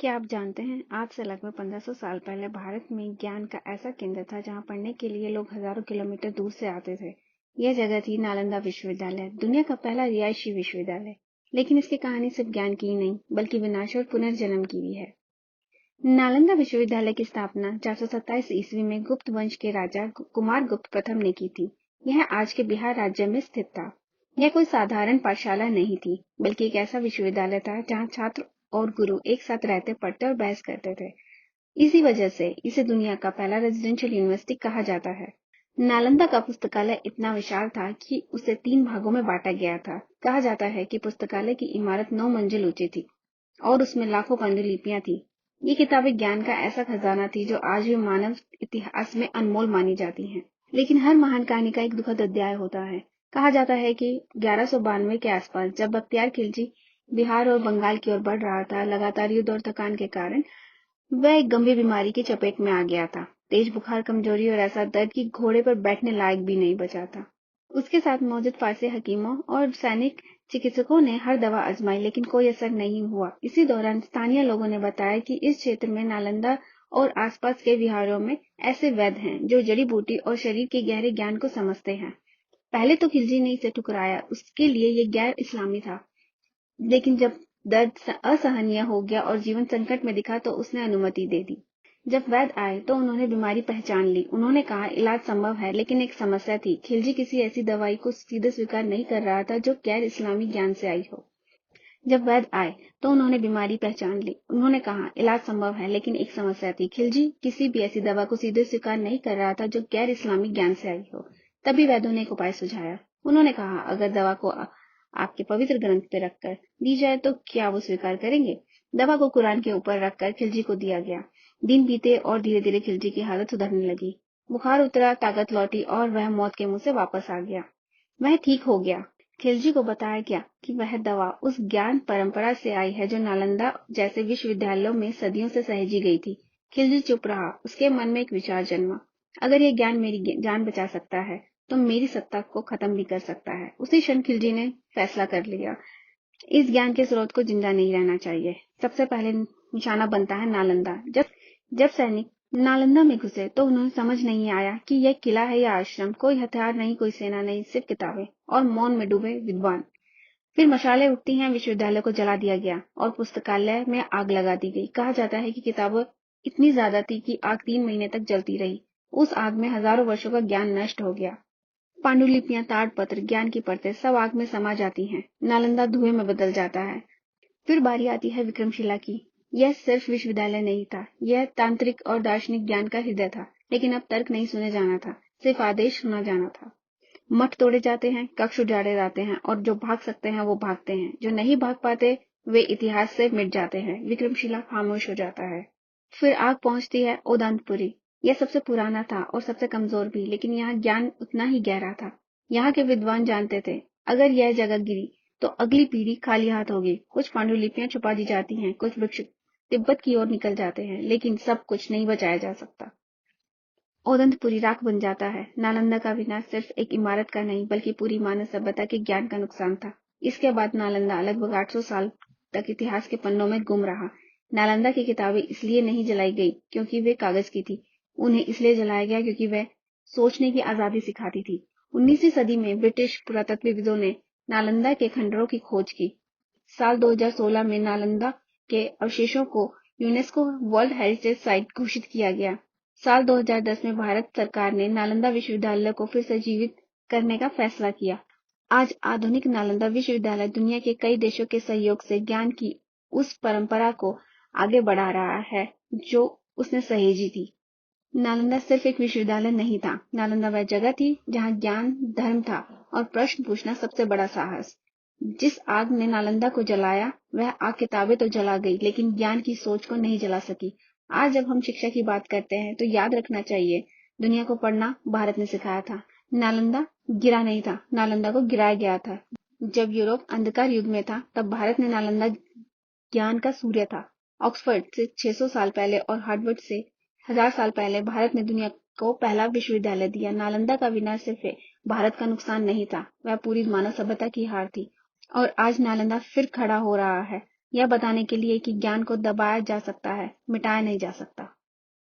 क्या आप जानते हैं आज से लगभग 1500 साल पहले भारत में ज्ञान का ऐसा केंद्र था जहां पढ़ने के लिए लोग हजारों किलोमीटर दूर से आते थे। यह जगह थी नालंदा विश्वविद्यालय, दुनिया का पहला रिहायशी विश्वविद्यालय। लेकिन इसकी कहानी सिर्फ ज्ञान की ही नहीं बल्कि विनाश और पुनर्जन्म की भी है। नालंदा विश्वविद्यालय की स्थापना 427 ईस्वी में गुप्त वंश के राजा कुमार गुप्त प्रथम ने की थी। यह आज के बिहार राज्य में स्थित था। यह कोई साधारण पाठशाला नहीं थी बल्कि एक ऐसा विश्वविद्यालय था जहां छात्र और गुरु एक साथ रहते, पढ़ते और बहस करते थे। इसी वजह से इसे दुनिया का पहला रेजिडेंशियल यूनिवर्सिटी कहा जाता है। नालंदा का पुस्तकालय इतना विशाल था कि उसे 3 भागों में बांटा गया था। कहा जाता है कि पुस्तकालय की इमारत 9 मंजिल ऊंची थी और उसमें लाखों पांडुलिपियां थी। ये किताबें ज्ञान का ऐसा खजाना थी जो आज भी मानव इतिहास में अनमोल मानी जाती हैं। लेकिन हर महान कहानी का एक दुखद अध्याय होता है। कहा जाता है कि 1192 के आसपास जब बख्तियार खिलजी बिहार और बंगाल की ओर बढ़ रहा था, लगातार युद्ध और थकान के कारण वह एक गंभीर बीमारी की चपेट में आ गया था। तेज बुखार, कमजोरी और ऐसा दर्द कि घोड़े पर बैठने लायक भी नहीं बचा था। उसके साथ मौजूद फारसी हकीमों और सैनिक चिकित्सकों ने हर दवा आजमाई लेकिन कोई असर नहीं हुआ। इसी दौरान स्थानीय लोगों ने बताया कि इस क्षेत्र में नालंदा और आसपास के विहारों में ऐसे वैद्य हैं जो जड़ी बूटी और शरीर के गहरे ज्ञान को समझते हैं। पहले तो खिलजी ने इसे ठुकराया, उसके लिए ये गैर इस्लामी था। लेकिन जब दर्द असहनीय हो गया और जीवन संकट में दिखा तो उसने अनुमति दे दी। जब वैद्य आए तो उन्होंने बीमारी पहचान ली। उन्होंने कहा इलाज संभव है लेकिन एक समस्या थी। खिलजी किसी ऐसी दवाई को सीधे स्वीकार नहीं कर रहा था जो गैर इस्लामी ज्ञान से आई हो। जब वैद्य आए तो उन्होंने बीमारी पहचान ली। उन्होंने कहा इलाज संभव है लेकिन एक समस्या थी। खिलजी किसी भी ऐसी दवा को सीधे स्वीकार नहीं कर रहा था जो गैर इस्लामी ज्ञान से आई हो। तभी वैद्यों ने एक उपाय सुझाया। उन्होंने कहा अगर दवा को आपके पवित्र ग्रंथ पे रखकर दी जाए तो क्या वो स्वीकार करेंगे। दवा को कुरान के ऊपर रखकर खिलजी को दिया गया। दिन बीते और धीरे धीरे खिलजी की हालत सुधरने लगी। बुखार उतरा, ताकत लौटी और वह मौत के मुंह से वापस आ गया। वह ठीक हो गया। खिलजी को बताया गया कि वह दवा उस ज्ञान परंपरा से आई है जो नालंदा जैसे विश्वविद्यालयों में सदियों से सहेजी गई थी। खिलजी चुप रहा। उसके मन में एक विचार जन्मा, अगर यह ज्ञान मेरी जान बचा सकता है तो मेरी सत्ता को खत्म भी कर सकता है। उसी क्षण खिलजी ने फैसला कर लिया, इस ज्ञान के स्रोत को जिंदा नहीं रहना चाहिए। सबसे पहले निशाना बनता है नालंदा। जब सैनिक नालंदा में घुसे तो उन्हें समझ नहीं आया कि यह किला है या आश्रम। कोई हथियार नहीं, कोई सेना नहीं, सिर्फ किताबें और मौन में डूबे विद्वान। फिर मशालें उठती हैं, विश्वविद्यालय को जला दिया गया और पुस्तकालय में आग लगा दी गई। कहा जाता है कि किताबें इतनी ज्यादा थी कि आग 3 महीने तक जलती रही। उस आग में हजारों वर्षों का ज्ञान नष्ट हो गया। पांडुलिपियां, ताड़पत्र, ज्ञान की परतें सब आग में समा जाती हैं। नालंदा धुएं में बदल जाता है। फिर बारी आती है विक्रमशिला की। यह सिर्फ विश्वविद्यालय नहीं था, यह तांत्रिक और दार्शनिक ज्ञान का हृदय था। लेकिन अब तर्क नहीं सुने जाना था, सिर्फ आदेश सुना जाना था। मठ तोड़े जाते हैं, कक्ष उजाड़े जाते हैं और जो भाग सकते हैं वो भागते हैं। जो नहीं भाग पाते वे इतिहास से मिट जाते हैं। विक्रमशिला खामोश हो जाता है। फिर आग पहुंचती है ओदानपुरी। यह सबसे पुराना था और सबसे कमजोर भी, लेकिन यहाँ ज्ञान उतना ही गहरा था। यहाँ के विद्वान जानते थे अगर यह जगह गिरी तो अगली पीढ़ी खाली हाथ होगी। कुछ पांडुलिपियां छुपा दी जाती हैं, कुछ वृक्ष तिब्बत की ओर निकल जाते हैं, लेकिन सब कुछ नहीं बचाया जा सकता। ओदंतपुरी राख बन जाता है। नालंदा का विनाश सिर्फ एक इमारत का नहीं बल्कि पूरी मानव सभ्यता के ज्ञान का नुकसान था। इसके बाद नालंदा लगभग 800 साल तक इतिहास के पन्नों में गुम रहा। नालंदा की किताबें इसलिए नहीं जलाई गई क्योंकि वे कागज की थी, उन्हें इसलिए जलाया गया क्योंकि वह सोचने की आजादी सिखाती थी। 19वीं सदी में ब्रिटिश पुरातत्वविदों ने नालंदा के खंडरों की खोज की। साल 2016 में नालंदा के अवशेषों को यूनेस्को वर्ल्ड हेरिटेज साइट घोषित किया गया। साल 2010 में भारत सरकार ने नालंदा विश्वविद्यालय को फिर से जीवित करने का फैसला किया। आज आधुनिक नालंदा विश्वविद्यालय दुनिया के कई देशों के सहयोग से ज्ञान की उस परंपरा को आगे बढ़ा रहा है जो उसने सहेजी थी। नालंदा सिर्फ एक विश्वविद्यालय नहीं था, नालंदा वह जगह थी जहां ज्ञान धर्म था और प्रश्न पूछना सबसे बड़ा साहस। जिस आग ने नालंदा को जलाया वह आग किताबें तो जला गई लेकिन ज्ञान की सोच को नहीं जला सकी। आज जब हम शिक्षा की बात करते हैं तो याद रखना चाहिए, दुनिया को पढ़ना भारत ने सिखाया था। नालंदा गिरा नहीं था, नालंदा को गिराया गया था। जब यूरोप अंधकार युग में था तब भारत ने नालंदा ज्ञान का सूर्य था। ऑक्सफोर्ड से 600 साल पहले और हार्वर्ड से 1000 साल पहले भारत ने दुनिया को पहला विश्वविद्यालय दिया। नालंदा का विनाश सिर्फ भारत का नुकसान नहीं था, वह पूरी मानव सभ्यता की हार थी। और आज नालंदा फिर खड़ा हो रहा है। यह बताने के लिए कि ज्ञान को दबाया जा सकता है, मिटाया नहीं जा सकता।